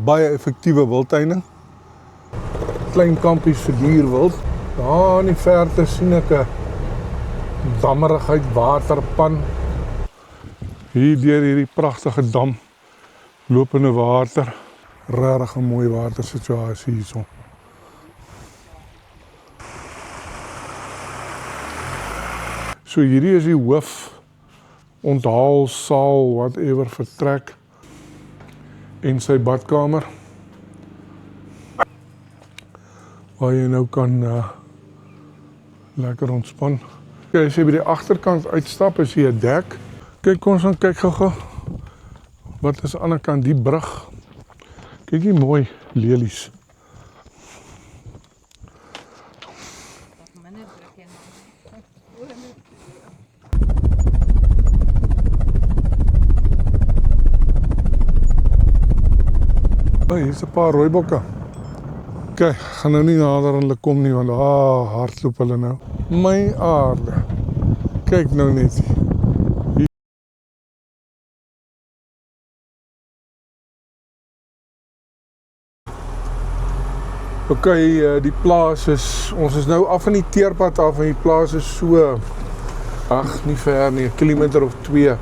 baie effektiewe wildtuining. Klein kampies vir dierwild. Daar in die verte sien ek 'n dammerigheid waterpan. Hier deur hierdie pragtige dam lopende water. Regtig 'n mooi watersituasie hierso. So hierdie is die hoof onthaalsaal, whatever, vertrek en sy badkamer waar jy nou kan lekker ontspan. Okay, as jy by die agterkant uitstap, is hier 'n dek. Kyk, kom ons gaan kyk gou-gou. Wat is aan die ander kant, die brug? Kyk hier mooi lelies. Oh, hier is 'n paar rooibokke. Kyk, gaan nou nie nader aan hulle kom nie, want hardloop hulle nou. My aarde. Kyk nou net. Okay, die plaas is, ons is nou af van die teerpad af en die plaas is so, nie ver nie, 'n kilometer of 2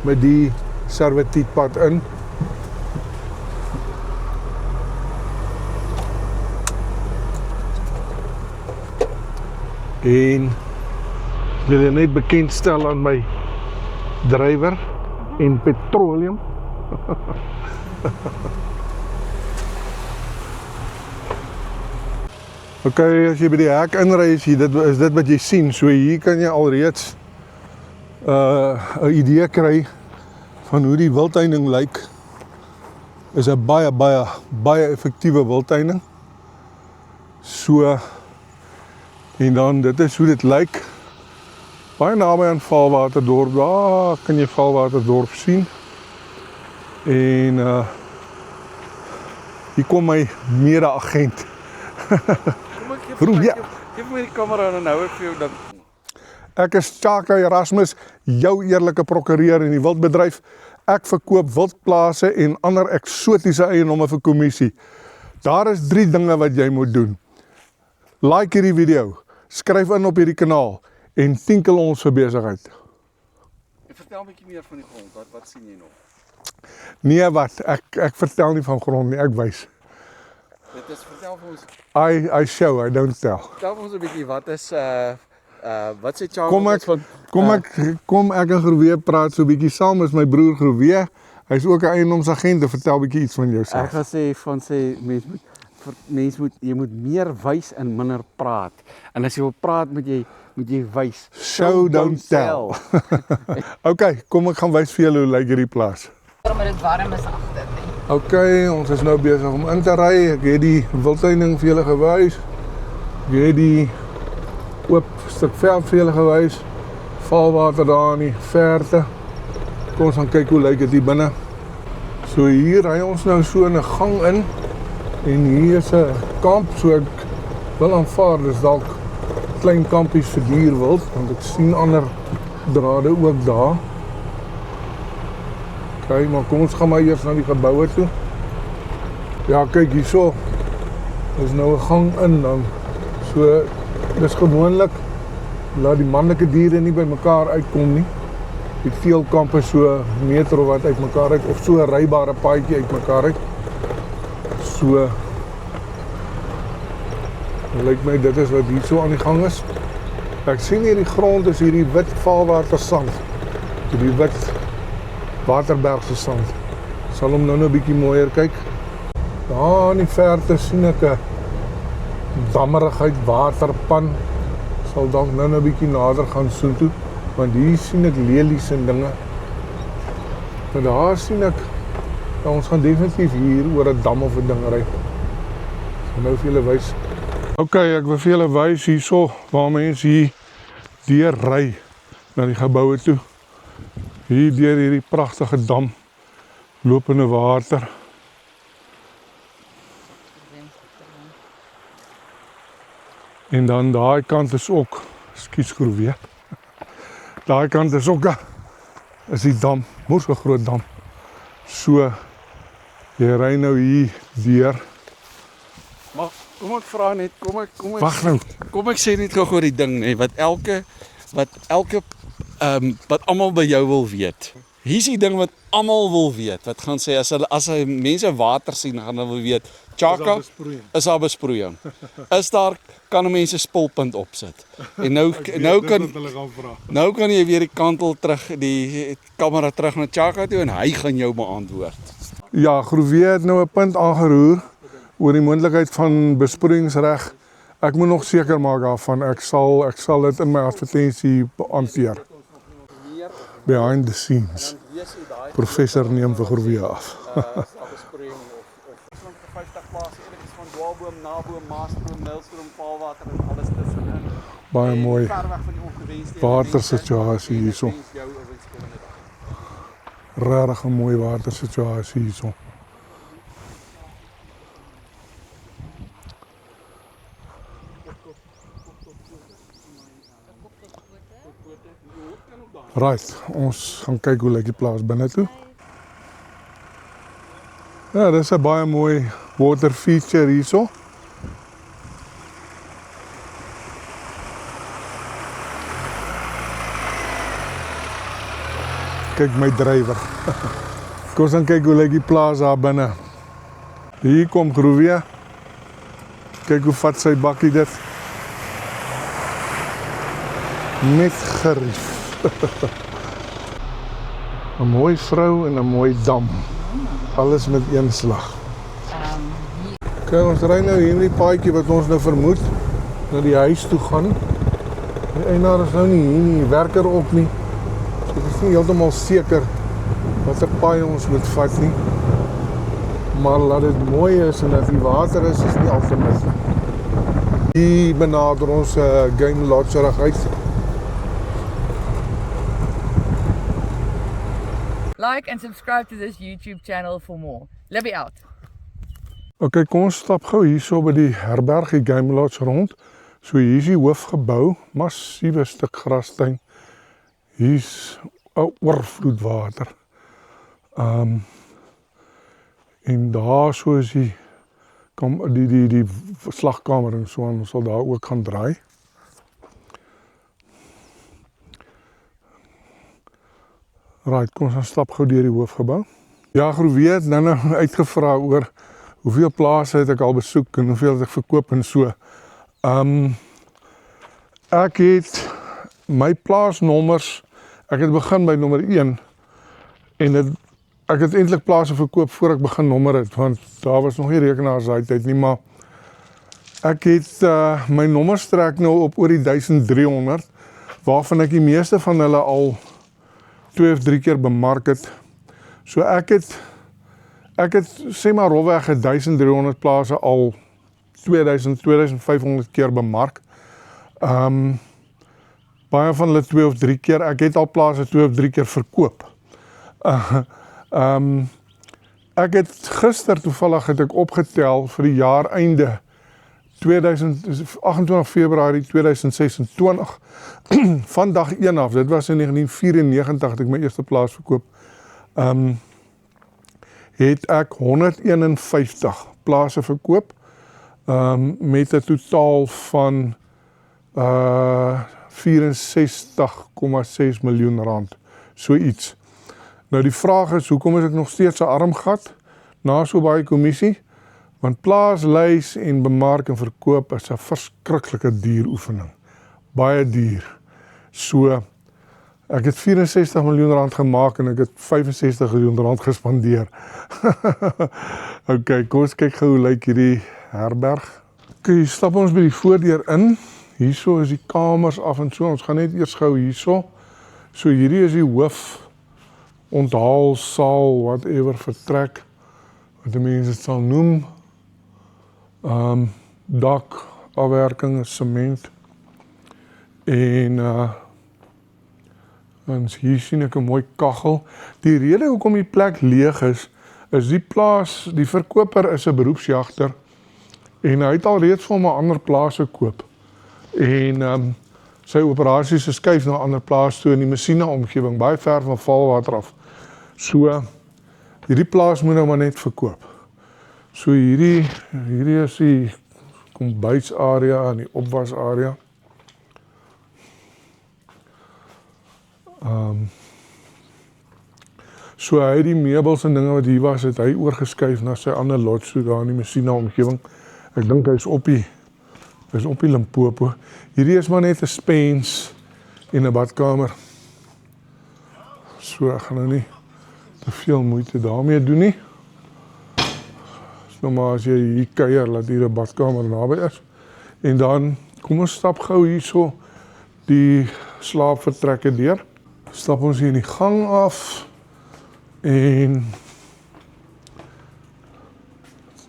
met die servituutpad in. En ek wil jy net bekendstel aan my drywer en petroleum. Okay, as jy by die hek inry, is dit wat jy sien. So hier kan jy alreeds 'n idee kry van hoe die wildtuining lyk. Is 'n baie effektiewe wildtuining. So en dan dit is hoe dit lyk. Baie naby aan Valwaterdorp. Daar kan jy Valwaterdorp sien. En hier kom my mede-agent. Geef my die kamera en nou ek vir jou dan. Ek is Tjaka Erasmus, jou eerlike prokureur in die wildbedryf. Ek verkoop wildplase en ander eksotiese eiendomme vir kommissie. Daar is 3 dinge wat jy moet doen. Like hierdie video, skryf in op hierdie kanaal en tinkel ons vir besigheid. Vertel 'n bietjie meer van die grond. Wat sien jy nog? Nee, wat? Ek vertel nie van grond nie, ek wys. Dit is, vertel vir ons. I show, I don't tell. Vertel vir ons 'n bietjie, wat is wat sê Tjaka Kom ek en Groewe praat so 'n bietjie saam, is my broer Groewe. Hy's ook 'n eiendomsagent. Vertel 'n bietjie iets van jouself. Ek gaan sê jy moet meer wys en minder praat. En as jy wil praat, moet jy wys. Show, don't tell. Okay, kom ek gaan wys vir julle hoe lyk hierdie plaas. Maar dit warm is agter nie. Okay, ons is nou besig om in te ry. Ek het die wildtuining vir julle gewys. Ek het die oop stuk veld vir julle gewys. Valwater daar in die verte. Kom ons gaan kyk hoe lyk dit hier binne. So hier ry ons nou so in 'n gang in. En hier is 'n kamp, so ek wil aanvaar, dis dalk klein kampies vir dierwild, want ek sien ander drade ook daar. Okay, maar kom ons gaan maar eers na die geboue toe. Ja, kyk hierso. Dis nou 'n gang in dan. So dis gewoonlik laat die manlike diere nie by mekaar uitkom nie. Die veelkamp is so 'n meter of wat uit mekaar uit, of so 'n rybare paadjie uit mekaar uit. So lyk my dit is wat hier so aan die gang is. Ek sien hier die grond is hierdie wit valwatersand. Die wit Waterbergse sand. Sal hom nou 'n bietjie mooier kyk. Daar in die verte sien ek 'n dammerigheid waterpan. Sal dalk nou 'n bietjie nader gaan soontoe, want hier sien ek lelies en dinge. En daar sien ek, ja, ons gaan definitief hier oor 'n dam of 'n ding ry. Ek gaan nou vir julle wys. Okay, ek wil vir julle wys hierso waar mense hier deur ry na die geboue toe. Hier deur hierdie pragtige dam lopende water. En dan daai kant is ook, ekskuus Groewe. Daai kant is ook is die dam, mos 'n groot dam. So Jy ry nou hier deur. Maar kom ek vra net, Wag nou. kom ek sê net gou die ding nê, wat almal by jou wil weet. Hier's die ding wat almal wil weet. Wat gaan sê as hy mense water sien, gaan hulle wil weet, Chaka, is daar besproeiing? Kan mense spulpunt opsit? En nou kan jy weer die kantel terug, die kamera terug na Chaka toe en hy gaan jou beantwoord. Ja, Groevee het nou 'n punt aangeroer oor die moontlikheid van besproeiingsreg. Ek moet nog seker maak daarvan. Ek sal dit in my advertensie hanteer. Behind the scenes. Professor neem vir Groevee af. besproeiing of 50 plase, enigstens van Dwaalboom, Naboom, Maasboom, Nylstroom, Paalwater en alles tussenin. Baie mooi Ver weg van die ongewenste watersituasie hierso. Jou 'n winsgewende dag. Regtig 'n mooi watersituasie hierso. Right, ons gaan kyk hoe lyk die plaas binne toe. Ja, dis 'n baie mooi water feature hierso. Kyk my drywer. Kom ons gaan kyk hoe lyk die plaas daar binne. Hier kom Groevee. Kyk hoe vat sy bakkie dit. Met gerief. 'n mooi vrou en 'n mooi dam. Alles met een slag. Kyk, ons ry nou hier met die paadjie wat ons nou vermoed na die huis toe gaan. Die eienaar is nou nie hier nie, die werker ook nie. So ek is nie heeltemal seker watter paai ons moet vat nie. Maar laat dit mooi is en dat die water is nie al te mis nie. Hier benader ons game lodgerigheid uit. Like and subscribe to this YouTube channel for more. Libby out. Ok, kom ons stap gou hierso by die herberg, die Game Lodge rond. So hier is die hoofgebou, massiewe stuk grastuin. Hier's 'n oorvloed water. En daar so is die slagkamer en so aan, ons sal daar ook gaan draai. Right, kom ons stap gou deur die hoofgebou. Ja, Groevee het nou uitgevra oor hoeveel plase het ek al besoek en hoeveel het ek verkoop en so. Ek het my plaasnommers, ek het begin by nommer 1 en ek het eintlik plase verkoop voor ek begin nommer het, want daar was nog nie rekenaars daai tyd nie, maar ek het my nommers trek nou op oor die 1300, waarvan ek die meeste van hulle al 2 of 3 keer bemark het. So ek het sê maar rofweg 1300 plase al 2500 keer bemark. Baie van hulle 2 of 3 keer. Ek het al plase 2 of 3 keer verkoop. Ek het gister toevallig het ek opgetel vir die jaar einde 28 Februarie 2026 van dag 1 af, dit was in 1994 het ek my eerste plaas verkoop, het ek 151 plase verkoop met 'n totaal van 64,6 miljoen rand, so iets. Nou die vraag is, hoekom is ek nog steeds 'n armgat na so baie kommissie? Want plaaslys en bemark en verkoop is 'n verskriklike duur oefening. Baie duur. So, ek het 64 miljoen rand gemaak en ek het 65 miljoen rand gespandeer. Ok, kom ons kyk gou hoe lyk hierdie herberg. Ok, stap ons by die voordeur in. Hierso is die kamers af en so. Ons gaan net eers gou hierso. So hierdie is die hoof onthaalsaal, whatever, vertrek, wat die mense het sal noem. Dak, afwerking, sement. En hier sien ek 'n mooi kaggel. Die rede hoekom die plek leeg is die plaas, die verkoper is 'n beroepsjagter en hy het al reeds vir hom 'n ander plaas gekoop. En sy operasies is skuif na 'n ander plaas toe in die Messina omgewing, baie ver van Valwater af. So hierdie plaas moet nou maar net verkoop. So hierdie is die kombuisarea en die opwasarea. So hy het die meubels en dinge wat hier was, het hy oorgeskuif na sy ander lodge, so daar in die Messina omgewing. Ek dink hy is op die Limpopo. Hierdie is maar net 'n spens en 'n badkamer. So ek gaan nou nie te veel moeite daarmee doen nie. Nou maar as jy hier kuier, laat hier 'n badkamer naby is. En dan, kom ons stap gou hierso die slaapvertrekke deur. Stap ons hier in die gang af. En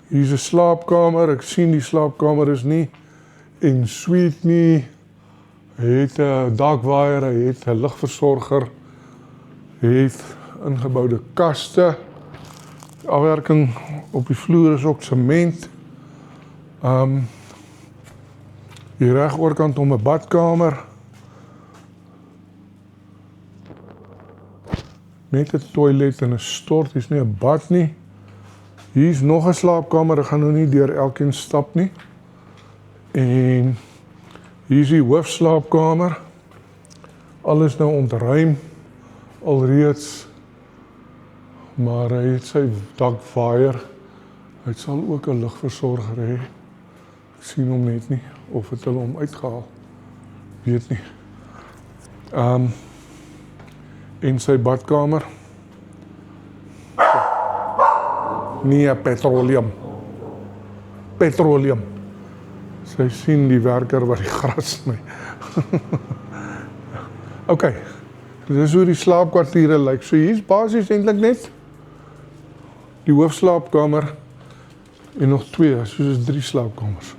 hier is 'n slaapkamer. Ek sien die slaapkamer is nie en suite nie. Hy het 'n dakwaier, hy het 'n ligversorger, hy het ingeboude kaste. Die afwerking op die vloer is ook sement. Hier reg oorkant om 'n badkamer. Net 'n toilet en 'n stort, hier is nie 'n bad nie. Hier is nog 'n slaapkamer, ek gaan nou nie deur elkeen stap nie. En hier is die hoofslaapkamer. Alles nou ontruim alreeds. Maar hy het sy dakwaaier. Hy sal ook 'n ligversorger hê. Ek sien hom net nie of het hulle hom uitgehaal. Weet nie. En sy badkamer. Nee, petroleum. Sy sien die werker wat die gras sny. OK. Dis hoe die slaapkwartiere lyk. So hier is basies eintlik net die hoofslaapkamer en nog 2, soos 3 slaapkamers.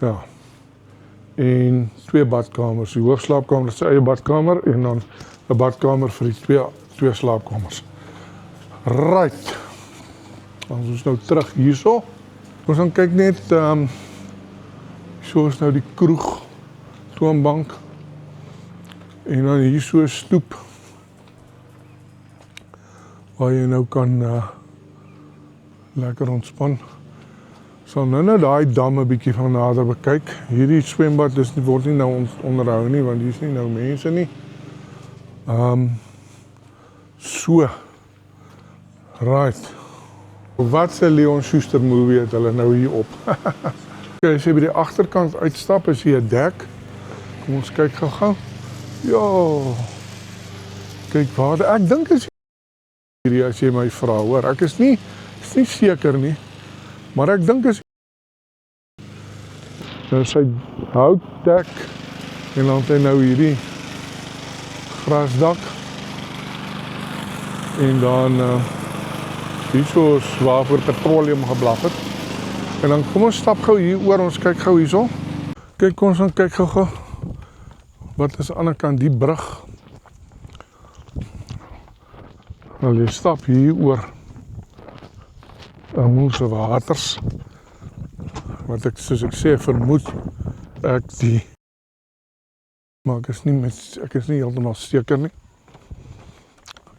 Ja. En 2 badkamers. Die hoofslaapkamer is sy eie badkamer en dan 'n badkamer vir die twee slaapkamers. Right. Ons nou terug hierso. Ons gaan kyk net, so is nou die kroeg, toonbank. En dan hier so 'n stoep, waar jy nou kan lekker ontspan. Sal nou daai dam 'n bietjie van nader bekyk. Hierdie swembad word nie nou onderhou nie, want hier is nie nou mense nie. So. Right. Wat 'n Leon Schuster movie het hulle nou hier op. Okay, as jy by die agterkant uitstap, is hier 'n dek. Kom ons kyk gou-gou. Ja. Kyk waar, ek dink is hierdie as jy my vra, hoor. Ek is nie seker nie, maar ek dink is nou sy houtdek en dan het hy nou hierdie grasdak en dan hierso is waarvoor petroleum geblaf het. En dan kom ons stap gou hier oor, ons kyk gou hierso. Kyk, ons gaan kyk gou. Wat is aan die ander kant die brug? Nou jy stap hier oor Moelse waters. Wat ek, soos ek sê, vermoed ek die, maar ek is nie heeltemal seker nie.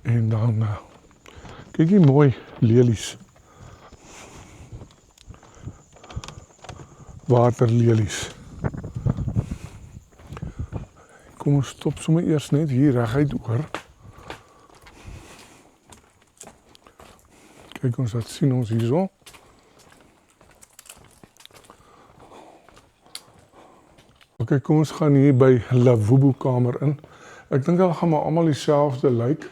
En dan kyk hier mooi lelies. Waterlelies. Kom ons stop sommer eers net hier reguit oor. Kyk ons wat sien ons hierso. Ok, kom ons gaan hier by lavabo kamer in. Ek dink hulle gaan maar almal dieselfde lyk.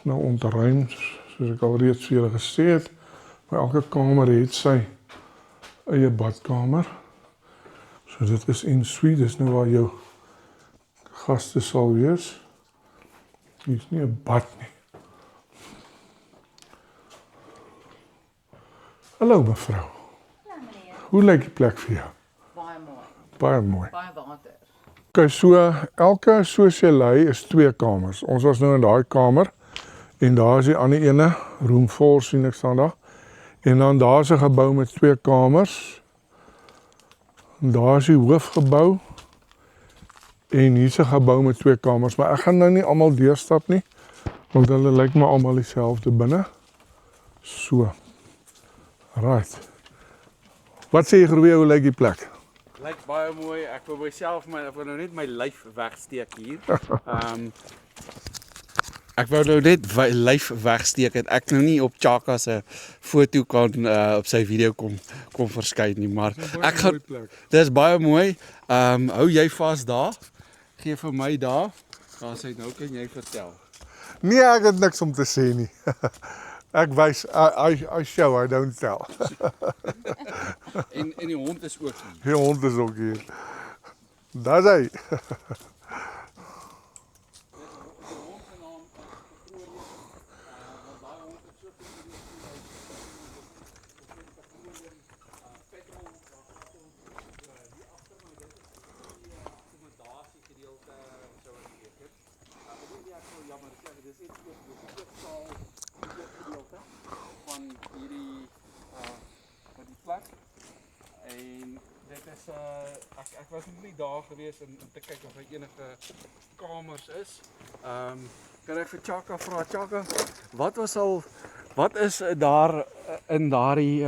Nou ontruim, soos ek alreeds vir julle gesê het, maar elke kamer het sy eie badkamer. So dit is en suite, dis nou waar jou gaste sal wees. Hier is nie 'n bad nie. Hallo mevrou. Ja meneer, Hoe lyk die plek vir jou? baie mooi, Baie mooi. baie water. Ok, so elke soos jy lei is 2 kamers. Ons was nou in daai kamer. En daar is die ander ene, room 4 sien ek staan daar. En dan daar is 'n gebou met 2 kamers. En daar is die hoofgebou. En hier is 'n gebou met 2 kamers, maar ek gaan nou nie almal deurstap nie. Want hulle lyk maar almal dieselfde binne. So. Right. Wat sê jy Groewe, hoe lyk die plek? Lyk baie mooi. Ek wil myself ek wil nou net my lyf wegsteek hier. Ek wou nou net lyf wegsteek en ek nou nie op Chaka se foto kan op sy video kom verskyn nie, maar ek gaan dis baie mooi. Hou jy vas daar? Gee vir my daar. Daar sê nou kan jy vertel. Nee, ek het niks om te sê nie. Ek wys, I show, I don't tell. En die hond is ook hier. Die hond is ook hier. Daar is hy. Van hierdie van die plek en dit is ek was nog nie daar gewees om te kyk of daar enige kamers is. Kan ek vir Chaka vra, Chaka, wat is daar in daardie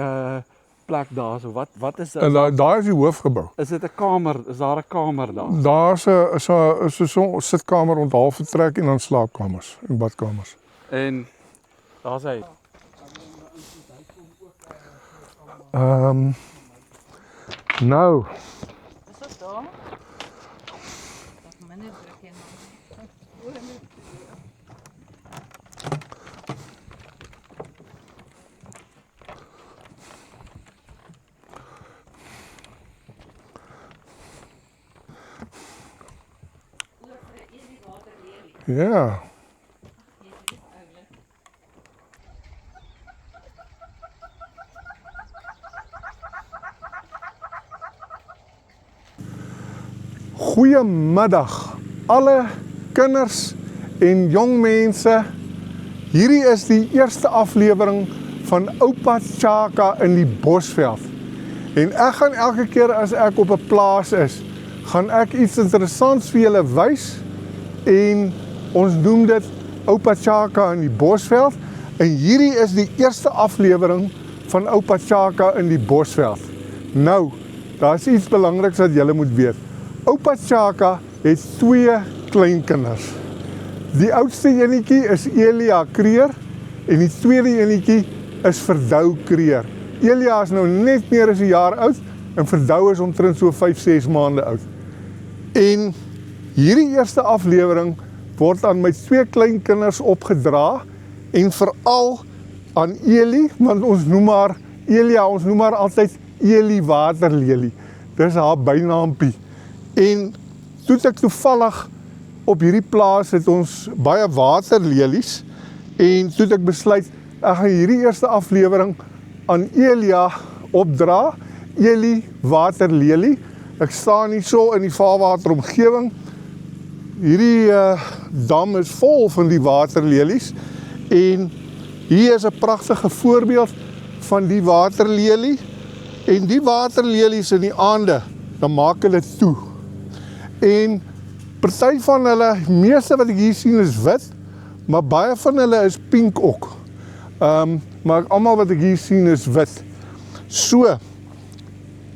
plek daar so? Wat is dit? En daar is die hoofgebou. Is dit 'n kamer? Is daar 'n kamer daar? Daar's 'n sitkamer, onthaalvertrek en dan slaapkamers en badkamers. En daar's hy. Nou, Is dat daar? Dat minder druk in. ja. Goeiemiddag alle kinders en jong mense. Hierdie is die eerste aflewering van Oupa Chaka in die Bosveld. En ek gaan elke keer as ek op 'n plaas is, gaan ek iets interessants vir julle wys en ons noem dit Oupa Chaka in die Bosveld. En hierdie is die eerste aflewering van Oupa Chaka in die Bosveld. Nou, daar is iets belangriks wat julle moet weet. Oupa Chaka het 2 kleinkinders. Die oudste enetjie is Elia Kreer en die tweede enetjie is Verdou Kreer. Elia is nou net meer as 'n jaar oud en Verdou is omtrent so 5-6 maande oud. En hierdie eerste aflewering word aan my 2 kleinkinders opgedra en veral aan Eli, want ons noem haar Elia, ons noem haar altyd Eli Waterlelie. Dis haar bynaampie. En toe ek toevallig op hierdie plaas het ons baie waterlelies en toe ek besluit ek gaan hierdie eerste aflewering aan Elia opdra, Eli Waterlelie. Ek staan hier so in die vaarwater omgewing. Hierdie dam is vol van die waterlelies en hier is 'n pragtige voorbeeld van die waterlelie en die waterlelies in die aande, dan maak hulle toe. En party van hulle, meeste wat ek hier sien is wit, maar baie van hulle is pink ook. Maar almal wat ek hier sien is wit. So,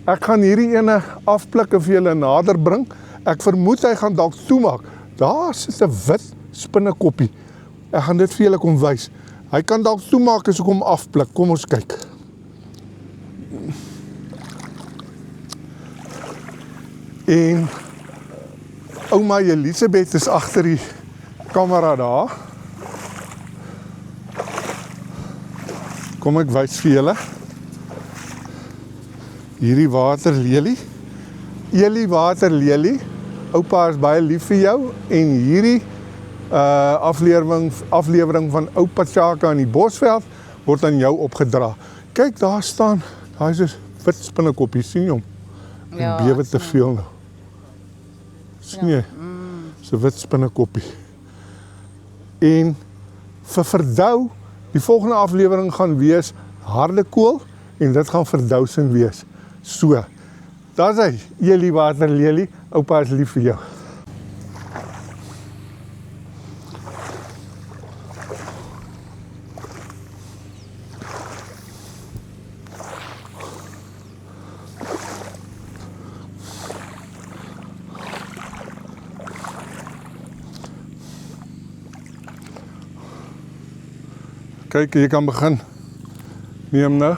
ek gaan hierdie ene afplik en vir julle nader bring. Ek vermoed hy gaan dalk toemaak. Daar sit 'n wit spinnekoppie. Ek gaan dit vir julle kom wys. Hy kan dalk toemaak as ek hom afplik. Kom ons kyk. En ouma Elisabeth is agter die kamera daar. Kom ek wys vir julle. Hierdie waterlelie. Eli Waterlelie. Oupa is baie lief vir jou en hierdie aflewering van Oupa Chaka in die Bosveld word aan jou opgedra. Kyk, daar staan, daar is 'n wit spinnekoppie, sien jy hom? Ja, Bewe te veel nou. Sien jy? Dis 'n wit spinnekoppie. En vir Verdou, die volgende aflewering gaan wees hardekool en dit gaan verdousin wees. So, daar is hy, Eli Waterlelie, oupa is lief vir jou. Kyk, jy kan begin. Neem nou.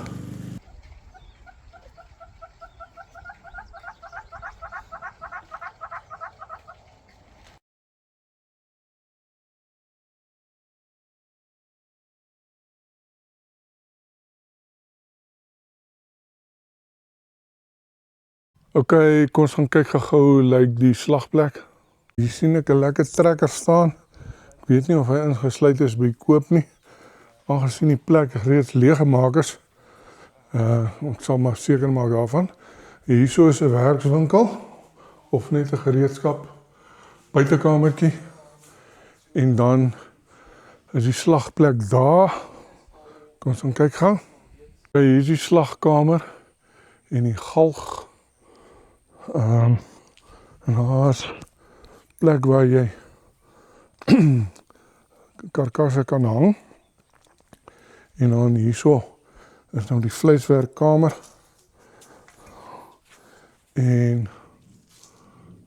Ok, kom ons gaan kyk gou hoe lyk die slagplek. Hier sien ek 'n lekker trekker staan. Ek weet nie of hy ingesluit is by koop nie. Aangesien die plek reeds leeggemaak is. Ek sal maar seker maak daarvan. Hierso is 'n werkswinkel of net 'n gereedskap buitekamertjie. En dan is die slagplek daar. Kom ons gaan kyk gou. Hier is die slagkamer en die galg. En daar is plek waar jy karkasse kan hang. En dan hierso is nou die vleiswerkkamer. En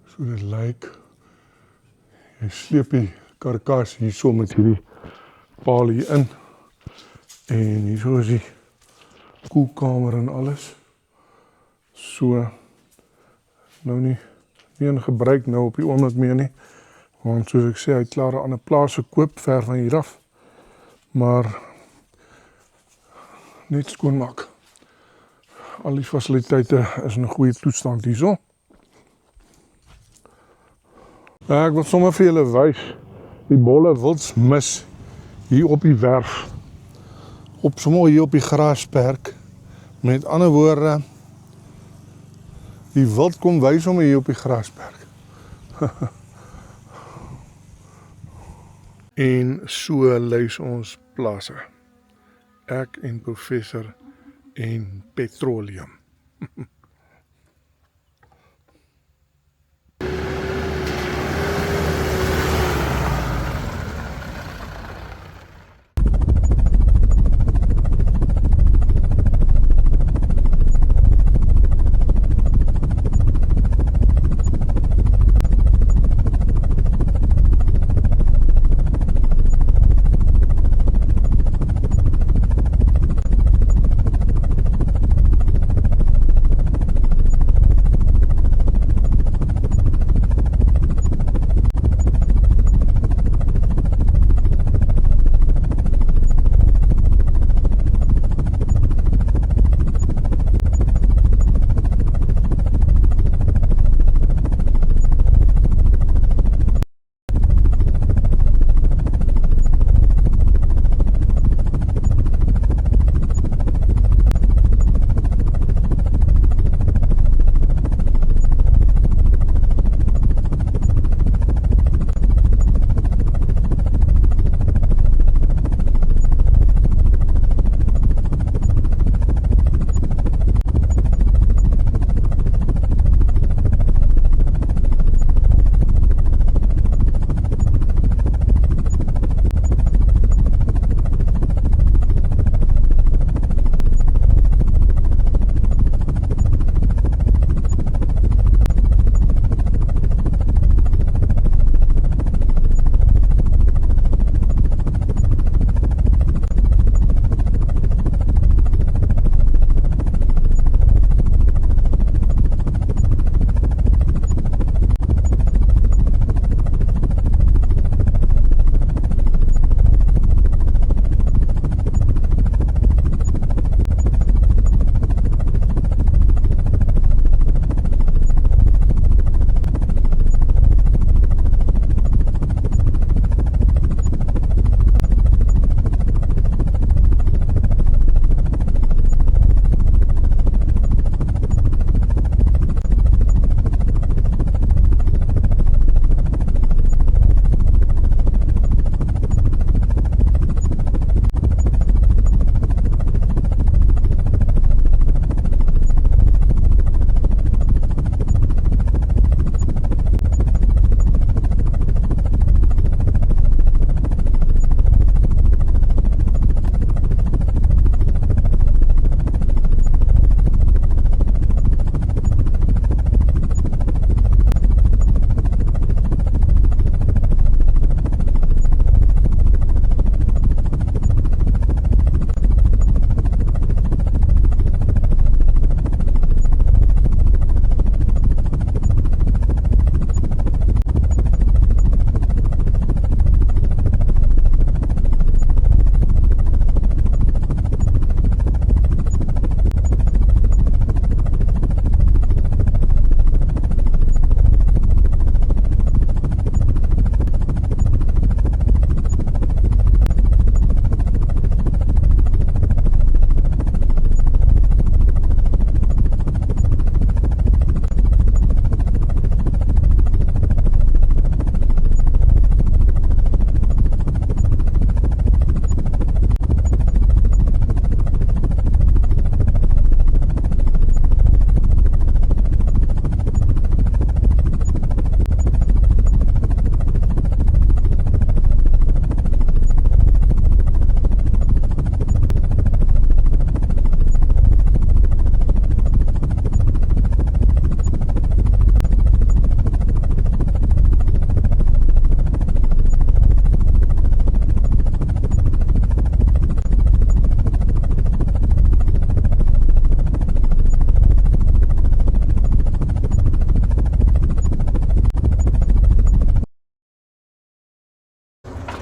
so dit lyk. Jy sleep die karkas hierso met hierdie paal hier in. En hierso is die koelkamer en alles. So nou nie in gebruik nou op die oomblik meer nie. Want soos ek sê, hy het klaar 'n ander plaas gekoop ver van hier af. Maar net skoonmaak. Al die fasiliteite is in 'n goeie toestand hierso. Ek wil sommer vir julle wys die bolle wildsmis hier op die werf. Op sommer hier op die grasperk. Met ander woorde, die wild kom wys om hier op die grasperk. En so lys ons plase. Ek en professor en petroleum.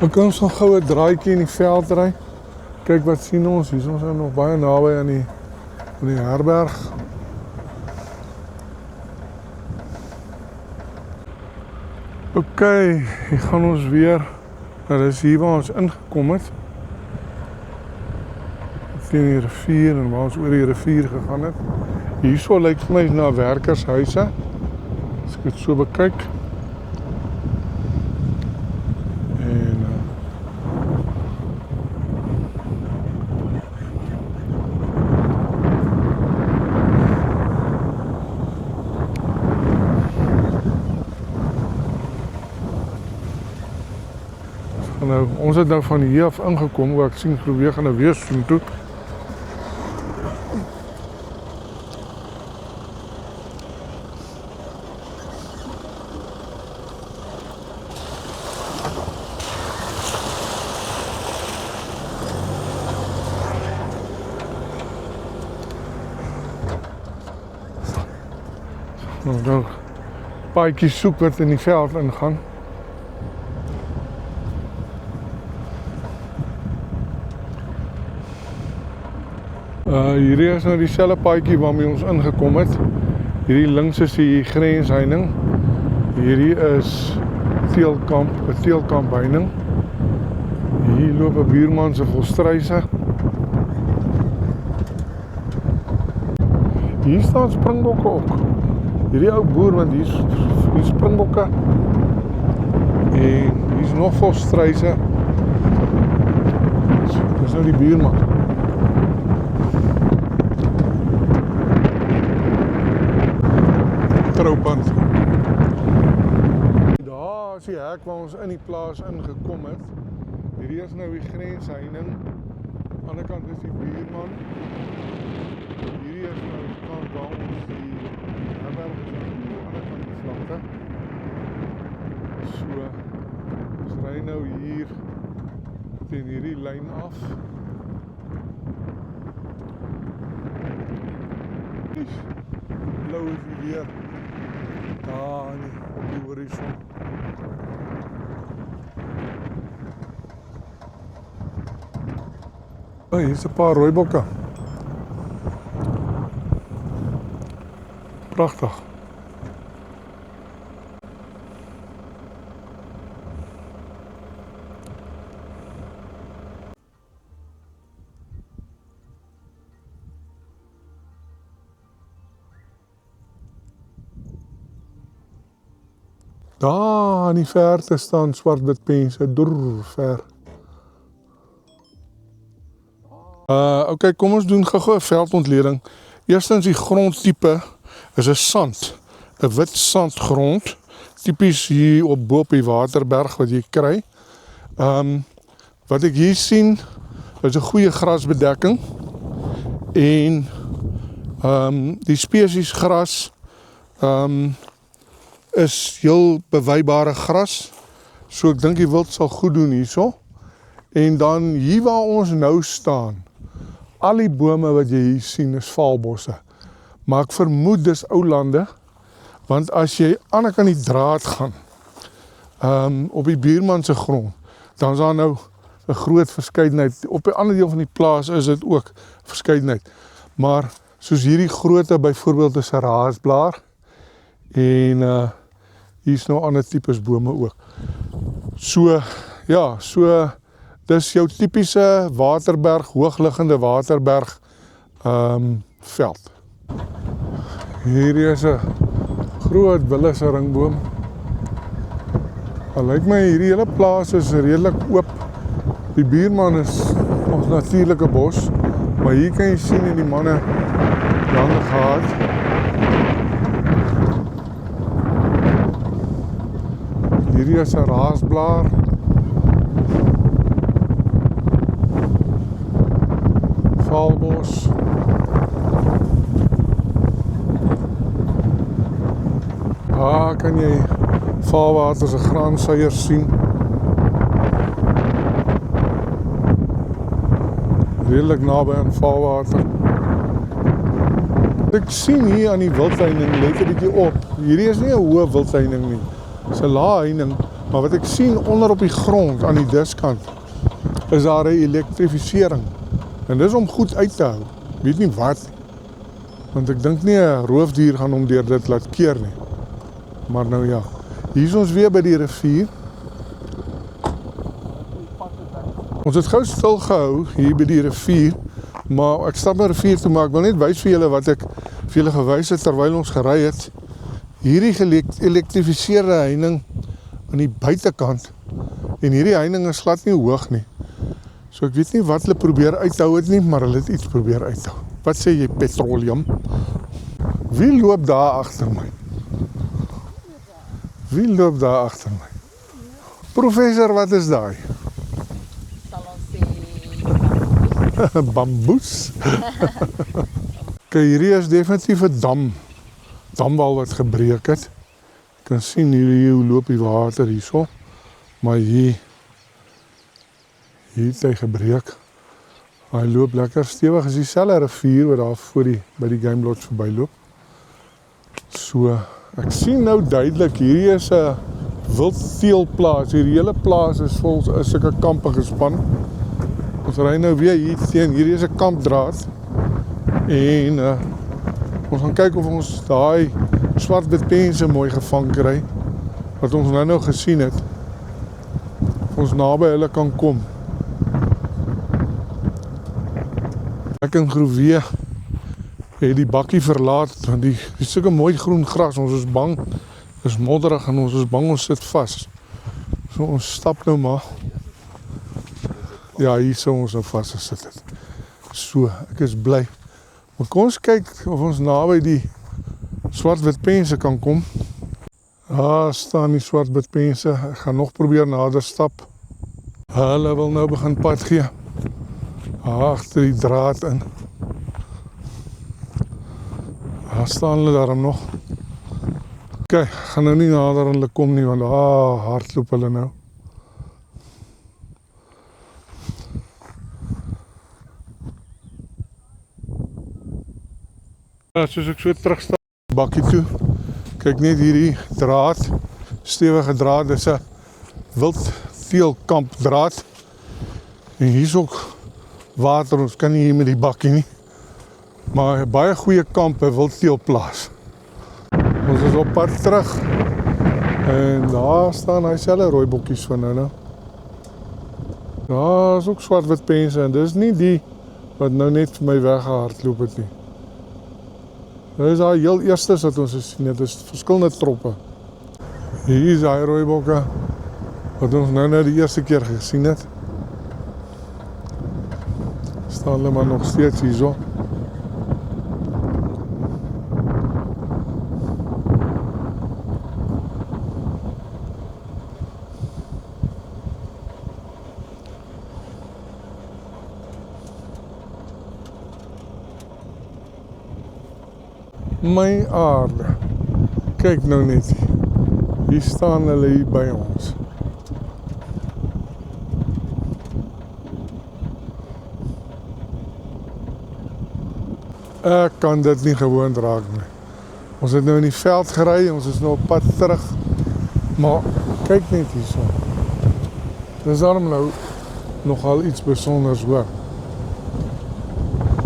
Ek kan ons nog gou 'n draaitjie in die veld ry. Kyk wat sien ons, hier is ons nog baie naby aan die herberg. Ok, hier gaan ons weer. Nou dis hier waar ons ingekom het. Teen die rivier en waar ons oor die rivier gegaan het. Hierso lyk vir my na werkershuise. As ek dit so bekyk. En nou, ons het nou van hier af ingekom, waar ek sien probeer gaan nou weer soen toe. Nou, paadjies soek wat in die veld ingaan. Hierdie is nou dieselfde paadjie waarmee ons ingekom het. Hierdie links is die grensheining. Hierdie is teelkamp, 'n teelkampheining. Hier loop 'n buurman se volstruise. Hier staan springbokke ook. Hierdie ou boer, want hier is springbokke. En hier is nog volstruise. Dis nou die buurman. Troupand. Daar is die hek waar ons in die plaas ingekom het. Hierdie is nou die grensheining. Aan die ander kant is die buurman. Hierdie is nou die kant waar ons die herberg is aan die ander kant die vlakte. So, ons ry nou hier teen hierdie lyn af. Blou is die weer. Daar op die horizon. Oh, hier is 'n paar rooibokke. Pragtig. Daar in die verte staan swart-wit pense, dor ver. Okay, kom ons doen gou-gou 'n veldontleding. Eerstens die grondtipe is 'n sand, 'n wit sandgrond, tipies hier op bo op die Waterberg wat jy kry. Wat ek hier sien is 'n goeie grasbedekking en die spesies gras is heel bewybare gras, so ek dink die wild sal goed doen hierso. En dan hier waar ons nou staan, al die bome wat jy hier sien is vaalbosse, maar ek vermoed dis ou lande, want as jy aan die kant die draad gaan, op die buurman se grond, dan is daar nou 'n groot verskeidenheid. Op die ander deel van die plaas is dit ook verskeidenheid, maar soos hierdie grootte byvoorbeeld is 'n raasblaar, en hier is nou ander tipes bome ook. So, ja, so dis jou tipiese Waterberg, hoogliggende Waterberg veld. Hierdie is 'n groot Willisse ringboom. Al lyk my hierdie hele plaas is redelik oop. Die buurman is ons natuurlike bos, maar hier kan jy sien en die manne lange gehad. Hierdie is 'n raasblaar. Vaalbos. Daar kan jy vaalwater se graansuiers sien. Redelik naby aan vaalwater. Ek sien hier aan die wildheining, let 'n bietjie op. Hierdie is nie 'n hoë wildheining nie. Dis 'n lae heining, Maar wat ek sien onder op die grond aan die diskant is daar 'n elektrifisering. En dis om goed uit te hou. Weet nie wat nie. Want ek dink nie 'n roofdier gaan hom deur dit laat keer nie. Maar nou ja, hier is ons weer by die rivier. Ons het gou stil gehou hier by die rivier, maar ek stap na die rivier toe, maar ek wil net wys vir julle wat ek vir julle gewys het terwyl ons gery het. Hierdie geelektrifiseerde heining aan die buitekant en hierdie heining is glad nie hoog nie. So ek weet nie wat hulle probeer uithou het nie, maar hulle het iets probeer uithou. Wat sê jy, petroleum? Wie loop daar agter my? Wie loop daar agter my? Professor, wat is daai? Sal ons sê Bamboes? Kyk, hierdie is definitief 'n damwal wat gebreek het. Jy kan sien hier hoe loop die water hierso. Maar hier het hy gebreek. Hy loop lekker stewig. Is dieselfde rivier wat daar voor by die Game Lodge verbyloop. So, ek sien nou duidelik, hierdie is 'n wildteelplaas. Hierdie hele plaas is vol sulke kampe gespan. Ons ry nou weer hier teen, hierdie is 'n kampdraad. En ons gaan kyk of ons daai swartwitpense mooi gevang kry. Wat ons nou gesien het. Of ons naby hulle kan kom. Ek en Groewe het die bakkie verlaat, want die sulke mooi groen gras, ons is bang, is modderig en ons is bang ons sit vas. So ons stap nou maar. Ja, hier sou ons nou vas gesit het. So, ek is bly. Maar kom ons kyk of ons naby die swartwitpense kan kom. Daar staan die swartwitpense, ek gaan nog probeer nader stap. Hulle wil nou begin pad gee. Agter die draad in. Daar staan hulle daarom nog. Ok, gaan nou nie nader aan hulle kom nie, want hardloop hulle nou. Ja, soos ek so terugstap bakkie toe, kyk net hierdie draad, stewige draad, dis 'n wildteelkamp draad. En hier is ook water, ons kan nie hier met die bakkie nie. Maar baie goeie kampe, wildteelplaas. Ons is op pad terug. En daar staan hy selfe rooibokkies van nou. Daar is ook swartwitpense en dis nie die wat nou net vir my weggehardloop het nie. Dit is daar heel eerstes wat ons gesien het, dis verskillende troppe. Hier is daai rooibokke wat ons nou die eerste keer gesien het. Staan hulle maar nog steeds hierso. My aarde. Kyk nou net. Hier staan hulle hier by ons. Ek kan dit nie gewoond raak nie. Ons het nou in die veld gery, ons is nou op pad terug. Maar kyk net hierso. Dis daarom nou nogal iets besonders hoor.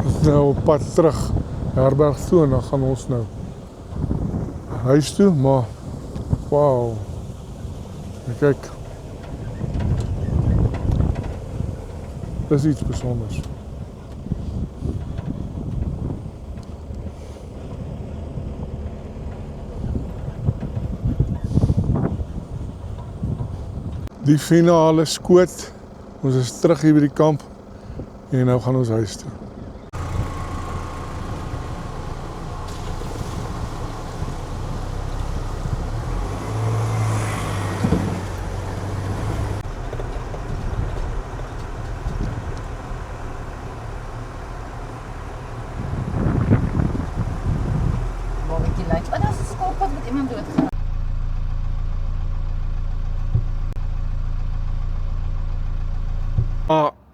Ons is nou op pad terug herberg toe en dan gaan ons nou huis toe, maar wow. Kyk. Dis iets besonders. Die finale skoot. Ons is terug hier by die kamp en nou gaan ons huis toe.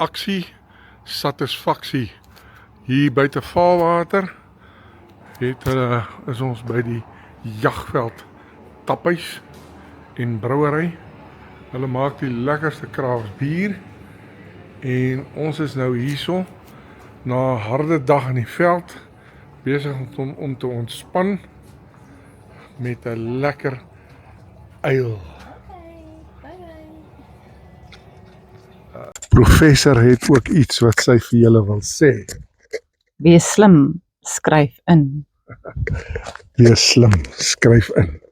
Aksie, satisfaksie. Hier buite Vaalwater is ons by die Jagveld Taphuis en Brouwery. Hulle maak die lekkerste Kraafts bier en ons is nou hierso na 'n harde dag in die veld besig om te ontspan met 'n lekker ale. Professor het ook iets wat sy vir julle wil sê. Wees slim, skryf in. Wees slim, skryf in.